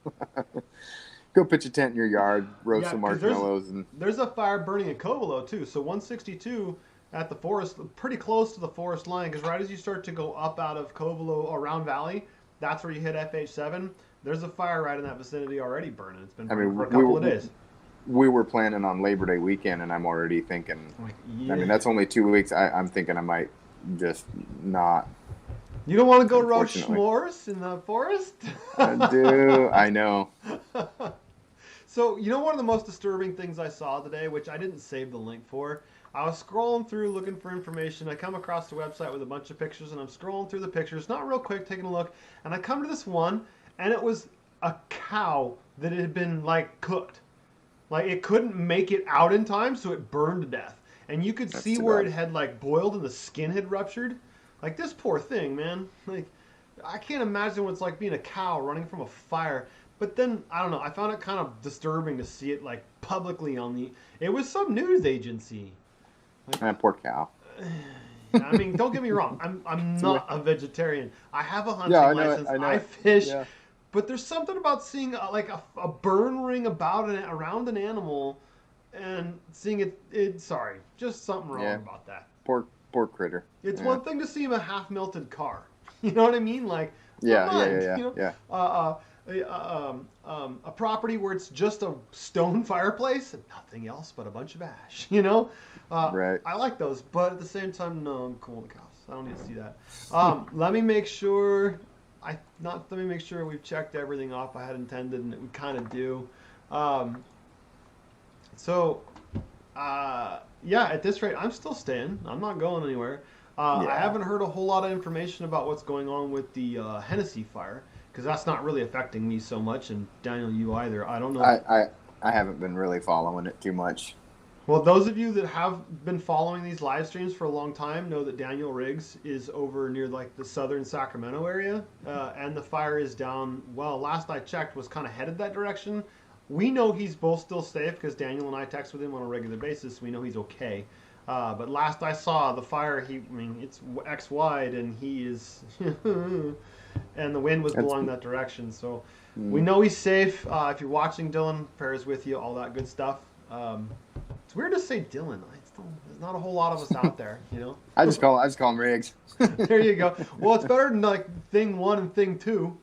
Go pitch a tent in your yard, roast some marshmallows. There's a fire burning in Covelo too. So 162 at the forest, pretty close to the forest line, because right as you start to go up out of Covelo around Valley, that's where you hit FH7. There's a fire right in that vicinity already burning. It's been burning for a couple of days. We were planning on Labor Day weekend, and I'm already thinking, I mean, that's only 2 weeks. I'm thinking I might just not. You don't want to go roast s'mores in the forest? I do. I know. So, one of the most disturbing things I saw today, which I didn't save the link for, I was scrolling through looking for information. I come across the website with a bunch of pictures, and I'm scrolling through the pictures, not real quick, taking a look, and I come to this one, and it was a cow that had been, cooked. It couldn't make it out in time, so it burned to death. And you could see where it had boiled and the skin had ruptured. This poor thing, man. I can't imagine what it's like being a cow running from a fire. But then, I don't know, I found it kind of disturbing to see it publicly it was some news agency. Poor cow. I mean, don't get me wrong. I'm not a vegetarian. I have a hunting license. I fish. Yeah. But there's something about seeing a burn ring around an animal and seeing it sorry, just something wrong about that. Poor critter. It's one thing to see a half melted car. You know what I mean? Yeah, Don't yeah, mind, yeah, yeah, a property where it's just a stone fireplace and nothing else but a bunch of ash. right. I like those, but at the same time, no, I'm cool with cows. I don't need to see that. Let me make sure. Let me make sure we've checked everything off I had intended, and we kind of do. Um, so, yeah, at this rate, I'm still staying. I'm not going anywhere. I Yeah. haven't heard a whole lot of information about what's going on with the Hennessy fire because that's not really affecting me so much, and Daniel, you either. I don't know. I haven't been really following it too much. Well, those of you that have been following these live streams for a long time know that Daniel Riggs is over near like the southern Sacramento area, and the fire is down. Well, last I checked, was kind of headed that direction. We know he's both still safe because Daniel and I text with him on a regular basis. We know he's okay. But last I saw, the fire, it's X wide, and he is, and the wind was blowing that direction. So we know he's safe. If you're watching, Dylan, prayers with you, all that good stuff. It's weird to say Dylan. There's not a whole lot of us out there, I just call him Riggs. There you go. Well, it's better than like thing 1 and thing 2.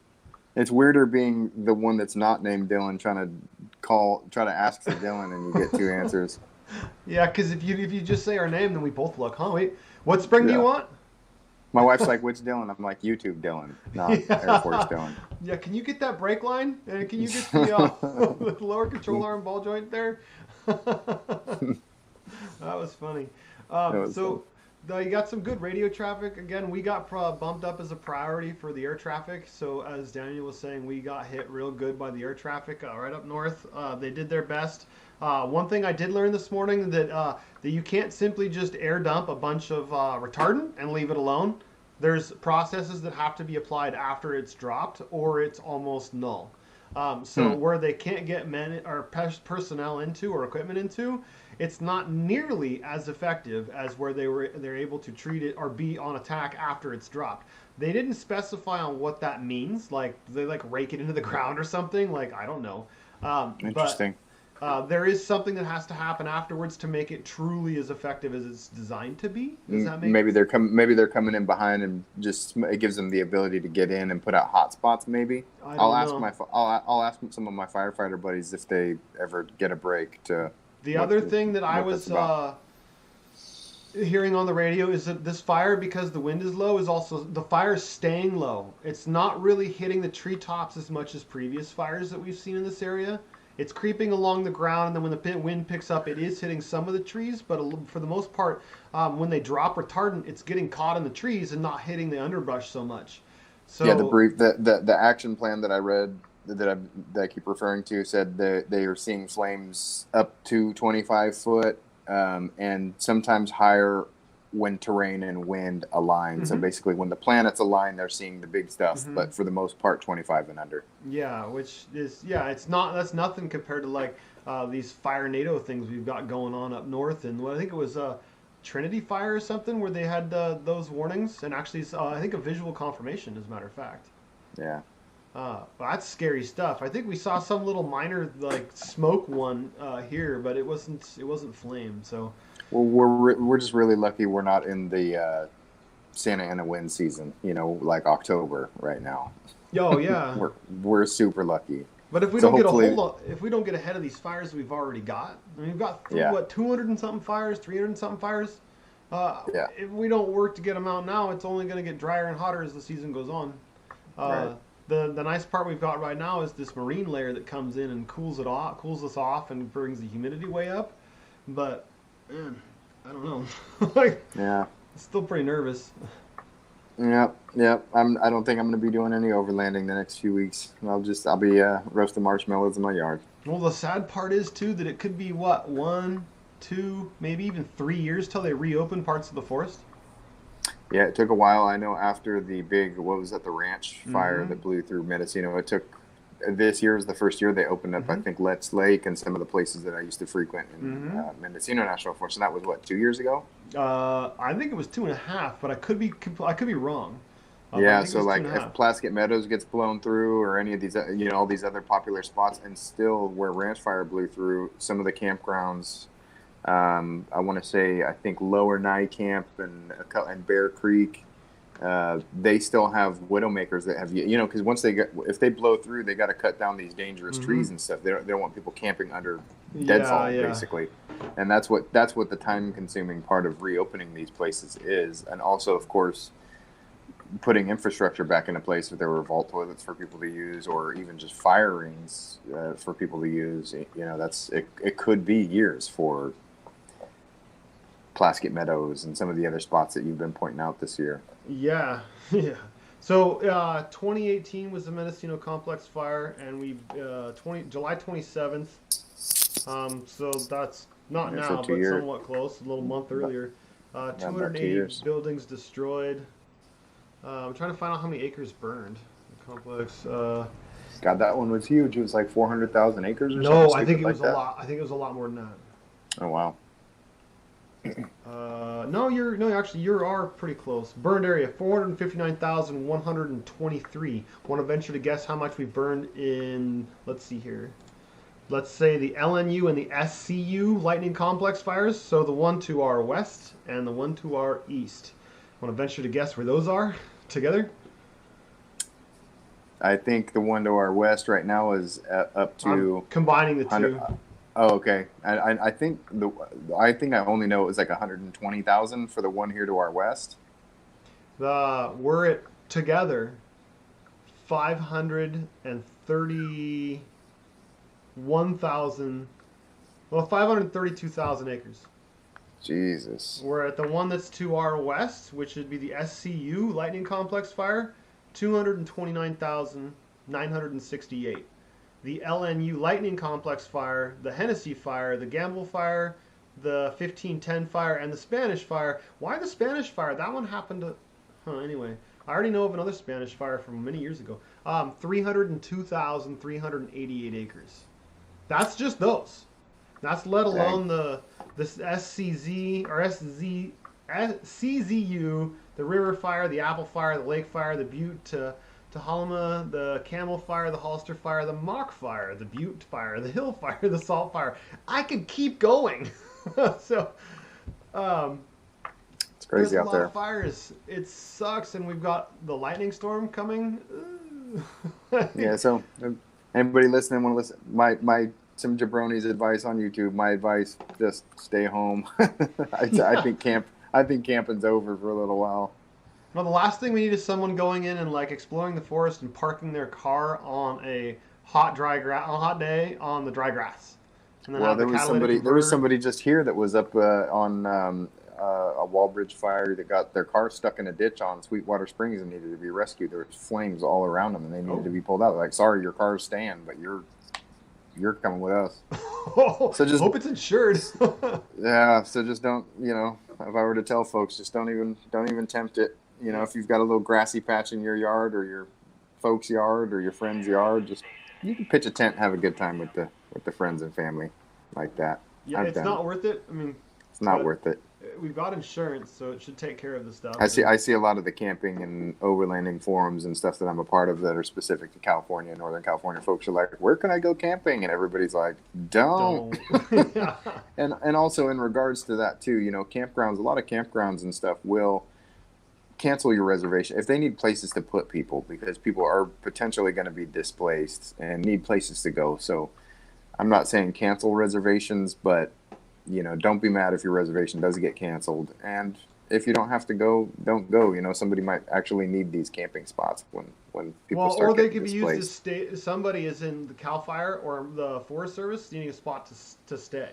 It's weirder being the one that's not named Dylan try to ask for Dylan and you get 2 answers. Yeah, because if you just say our name, then we both look, huh? Wait, what spring do you want? My wife's like, which Dylan? I'm like, YouTube Dylan, not Air Force Dylan. Yeah, can you get that brake line? And can you get the lower control arm ball joint there? That was funny. You got some good radio traffic. Again, we got bumped up as a priority for the air traffic. So as Daniel was saying, we got hit real good by the air traffic right up north. They did their best. One thing I did learn this morning that you can't simply just air dump a bunch of retardant and leave it alone. There's processes that have to be applied after it's dropped, or it's almost null. Where they can't get men or personnel into or equipment into, it's not nearly as effective as where they're able to treat it or be on attack after it's dropped. They didn't specify on what that means. Like, do they rake it into the ground or something? I don't know. Interesting. But there is something that has to happen afterwards to make it truly as effective as it's designed to be. Does that make maybe they're coming in behind and just it gives them the ability to get in and put out hot spots. Maybe I'll ask some of my firefighter buddies if they ever get a break to. The other thing that I was hearing on the radio is that this fire, because the wind is low, is also the fire staying low. It's not really hitting the treetops as much as previous fires that we've seen in this area. It's creeping along the ground, and then when the wind picks up, it is hitting some of the trees. But for the most part, when they drop retardant, it's getting caught in the trees and not hitting the underbrush so much. So yeah, the action plan that I read that I keep referring to said that they are seeing flames up to 25 foot and sometimes higher when terrain and wind align. Mm-hmm. So basically, when the planets align, they're seeing the big stuff. Mm-hmm. But for the most part, 25 and under. Yeah, that's nothing compared to these fire NATO things we've got going on up north. And I think it was Trinity Fire or something where they had those warnings, and actually I think a visual confirmation, as a matter of fact. Yeah. That's scary stuff. I think we saw some little minor smoke one here, but it wasn't flame. So. Well, we're just really lucky we're not in the Santa Ana wind season. Like October right now. Oh yeah. we're super lucky. But if we don't get ahead of these fires we've already got, we've got 200 and something fires, 300 and something fires. If we don't work to get them out now, it's only going to get drier and hotter as the season goes on. Right. The nice part we've got right now is this marine layer that comes in and cools us off, and brings the humidity way up. But man, I don't know. Yeah, still pretty nervous. Yep. I don't think I'm going to be doing any overlanding the next few weeks. I'll be roasting marshmallows in my yard. Well, the sad part is too that it could be 1, 2, maybe even 3 years till they reopen parts of the forest. Yeah, it took a while. I know after the big, the ranch fire that blew through Mendocino, it took, this year is the first year they opened up, I think, Let's Lake and some of the places that I used to frequent in Mendocino National Forest. And that was, 2 years ago? I think it was 2.5, but I could be wrong. So if Plaskett Meadows gets blown through, or any of these, all these other popular spots, and still where ranch fire blew through, some of the campgrounds, I want to say, I think Lower Nye Camp and Bear Creek, they still have widowmakers that have, you know, because once they get, if they blow through, they got to cut down these dangerous trees and stuff. They don't want people camping under deadfall, basically. And that's what the time consuming part of reopening these places is. And also, of course, putting infrastructure back into place, if there were vault toilets for people to use, or even just fire rings for people to use. You know, it could be years for Plaskett Meadows and some of the other spots that you've been pointing out this year. Yeah, yeah. So 2018 was the Mendocino Complex fire, and we July 27th. So that's not now, but somewhat close. A little month earlier. 280 buildings destroyed. I'm trying to find out how many acres burned. The complex. God, that one was huge. It was like 400,000 acres or something. No, I think it was a lot. I think it was a lot more than that. Oh wow. No, you are pretty close. Burned area 459,123. Want to venture to guess how much we burned in? Let's see here. Let's say the LNU and the SCU lightning complex fires. So the one to our west and the one to our east. Want to venture to guess where those are together? I think the one to our west right now is up to. I'm combining the two. Oh, okay. I think I only know it was like 120,000 for the one here to our west. We're at together 531,000. Well, 532,000 acres. Jesus. We're at the one that's to our west, which would be the SCU Lightning Complex fire, 229,968. The LNU Lightning Complex fire, the Hennessy fire, the Gamble fire, the 1510 fire, and the Spanish fire. Why the Spanish fire? That one happened to... anyway, I already know of another Spanish fire from many years ago. 302,388 acres. That's just those. That's let alone this SCZ or CZU, the River Fire, the Apple Fire, the Lake Fire, the Butte to Halima, the Camel Fire, the Hollister Fire, the Mock Fire, the Butte Fire, the Hill Fire, the Salt Fire. I could keep going. So, it's crazy out there. There's a lot of fires. It sucks, and we've got the lightning storm coming. Yeah. So, anybody listening want to listen? My some jabroni's advice on YouTube. My advice: just stay home. I think camping's over for a little while. No, the last thing we need is someone going in and like exploring the forest and parking their car on a hot day on the dry grass. And then there was somebody just here that was up on a Walbridge fire that got their car stuck in a ditch on Sweetwater Springs and needed to be rescued. There was flames all around them and they needed to be pulled out. Like, sorry, your car's staying, but you're coming with us. So just hope it's insured. Yeah, so just don't, if I were to tell folks, just don't even tempt it. If you've got a little grassy patch in your yard or your folks' yard or your friend's yard, just you can pitch a tent and have a good time with the friends and family like that. Yeah, it's not worth it. I mean, it's not worth it. We've got insurance, so it should take care of the stuff. I see a lot of the camping and overlanding forums and stuff that I'm a part of that are specific to California and Northern California. Folks are like, where can I go camping? And everybody's like, don't. Yeah. And also in regards to that too, campgrounds, a lot of campgrounds and stuff will cancel your reservation if they need places to put people, because people are potentially going to be displaced and need places to go. So I'm not saying cancel reservations, but don't be mad if your reservation does get canceled. And if you don't have to go, don't go. Somebody might actually need these camping spots when people start getting displaced. Or they could be used to stay. Somebody is in the Cal Fire or the Forest Service needing a spot to stay.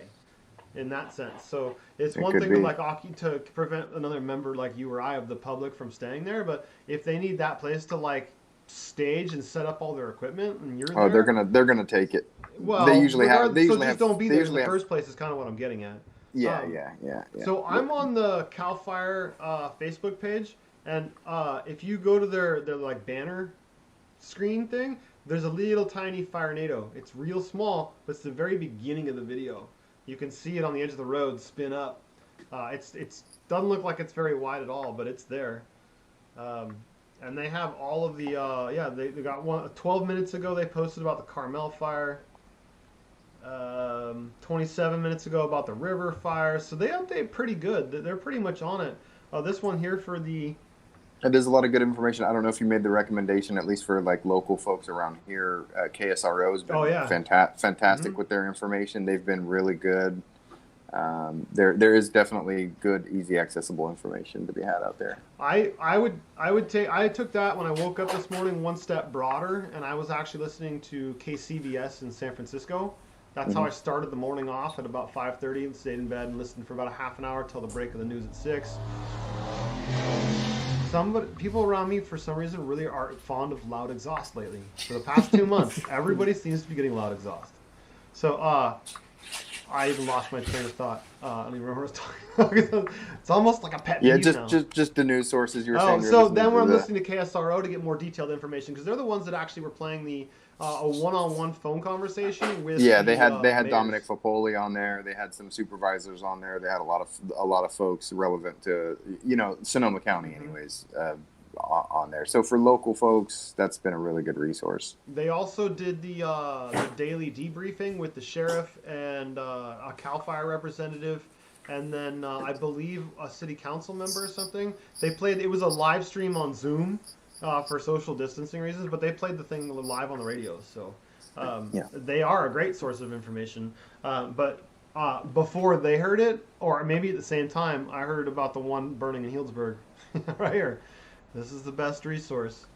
In that sense, so it's one thing to prevent another member like you or I of the public from staying there. But if they need that place to like stage and set up all their equipment, and you're there, they're gonna take it. Well, they usually have. So just don't be there in the first place. Is kind of what I'm getting at. Yeah. So I'm on the Cal Fire Facebook page, and if you go to their like banner screen thing, there's a little tiny Firenado. It's real small, but it's the very beginning of the video. You can see it on the edge of the road spin up. It's doesn't look like it's very wide at all, but it's there. And they have all of the they got one 12 minutes ago they posted about the Carmel fire. 27 minutes ago about the River Fire. So they update pretty good. They're pretty much on it. This one here for the There's a lot of good information. I don't know if you made the recommendation, at least for like local folks around here. KSRO's been fantastic with their information. They've been really good. There is definitely good, easy, accessible information to be had out there. I took that when I woke up this morning one step broader, and I was actually listening to KCBS in San Francisco. That's how I started the morning off at about 5:30 and stayed in bed and listened for about a half an hour till the break of the news at 6. People around me, for some reason, really are fond of loud exhaust lately. For the past 2 months, everybody seems to be getting loud exhaust. So, I even lost my train of thought. I don't even remember what I was talking about. It's almost like a pet peeve now. just the news sources you were saying. So then when I'm listening to KSRO to get more detailed information, because they're the ones that actually were playing the a one-on-one phone conversation with. Yeah, they had mayors. Dominic Fopoli on there. They had some supervisors on there. They had a lot of folks relevant to Sonoma County, anyways, on there. So for local folks, that's been a really good resource. They also did the daily debriefing with the sheriff and a CAL FIRE representative, and then I believe a city council member or something. It was a live stream on Zoom for social distancing reasons, but they played the thing live on the radio. So they are a great source of information. But before they heard it, or maybe at the same time, I heard about the one burning in Healdsburg right here. This is the best resource.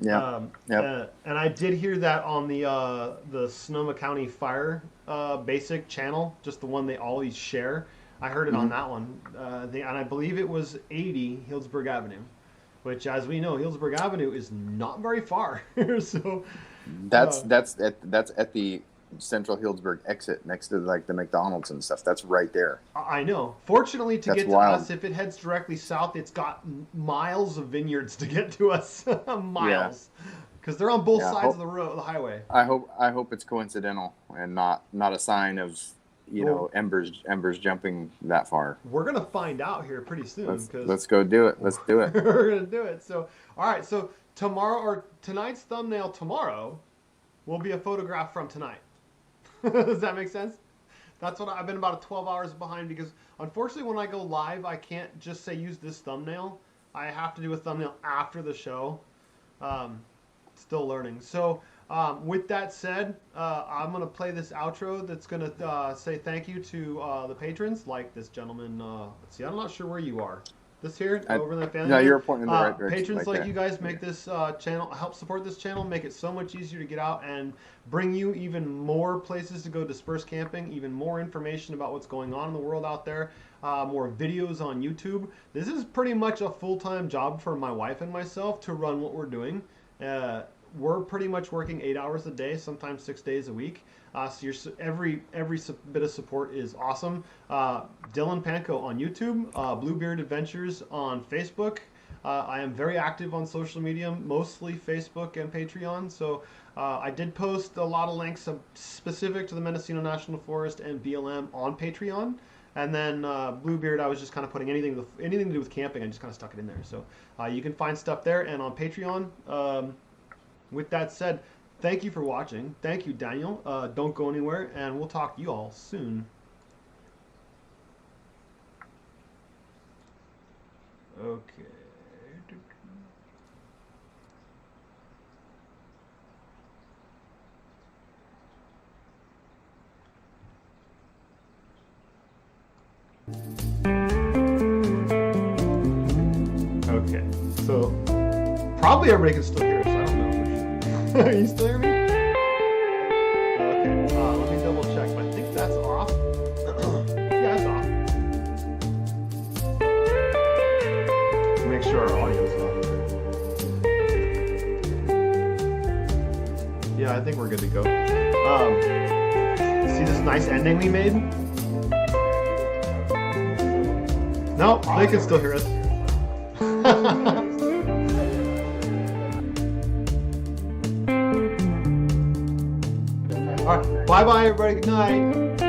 Yeah. And I did hear that on the Sonoma County Fire basic channel, just the one they always share. I heard it on that one, and I believe it was 80 Healdsburg Avenue, which, as we know, Healdsburg Avenue is not very far. So that's at the Central Healdsburg exit next to like the McDonald's and stuff. That's right there. I know. Fortunately, get to us, if it heads directly south, it's got miles of vineyards to get to us. Miles, because they're on both sides of the highway. I hope it's coincidental and not a sign of embers jumping that far. We're gonna find out here pretty soon. Let's go do it. Let's do it. We're gonna do it. So all right. So tonight's thumbnail tomorrow will be a photograph from tonight. Does that make sense? That's what I've been about 12 hours behind, because unfortunately when I go live, I can't just say use this thumbnail. I have to do a thumbnail after the show. Still learning. So with that said, I'm going to play this outro that's going to say thank you to the patrons, like this gentleman. Let's see, I'm not sure where you are. This here, over in the family. No, you're pointing in the right direction. Patrons like you guys make this channel, help support this channel, make it so much easier to get out and bring you even more places to go disperse camping, even more information about what's going on in the world out there, more videos on YouTube. This is pretty much a full-time job for my wife and myself to run what we're doing. We're pretty much working 8 hours a day, sometimes 6 days a week. So every bit of support is awesome. Dylan Pankow on YouTube, Bluebeard Adventures on Facebook. I am very active on social media, mostly Facebook and Patreon. So I did post a lot of links specific to the Mendocino National Forest and BLM on Patreon. And then Bluebeard, I was just kind of putting anything to do with camping. I just kind of stuck it in there. So you can find stuff there and on Patreon. With that said, thank you for watching. Thank you, Daniel. Don't go anywhere, and we'll talk to you all soon. Okay. Okay, so probably everybody can still hear us. I don't know. Are you still hearing me? Okay, let me double check. I think that's off. Yeah, it's off. Make sure our audio's off. Yeah, I think we're good to go. See this nice ending we made? No, they can still hear us. All right, bye-bye, everybody. Good night.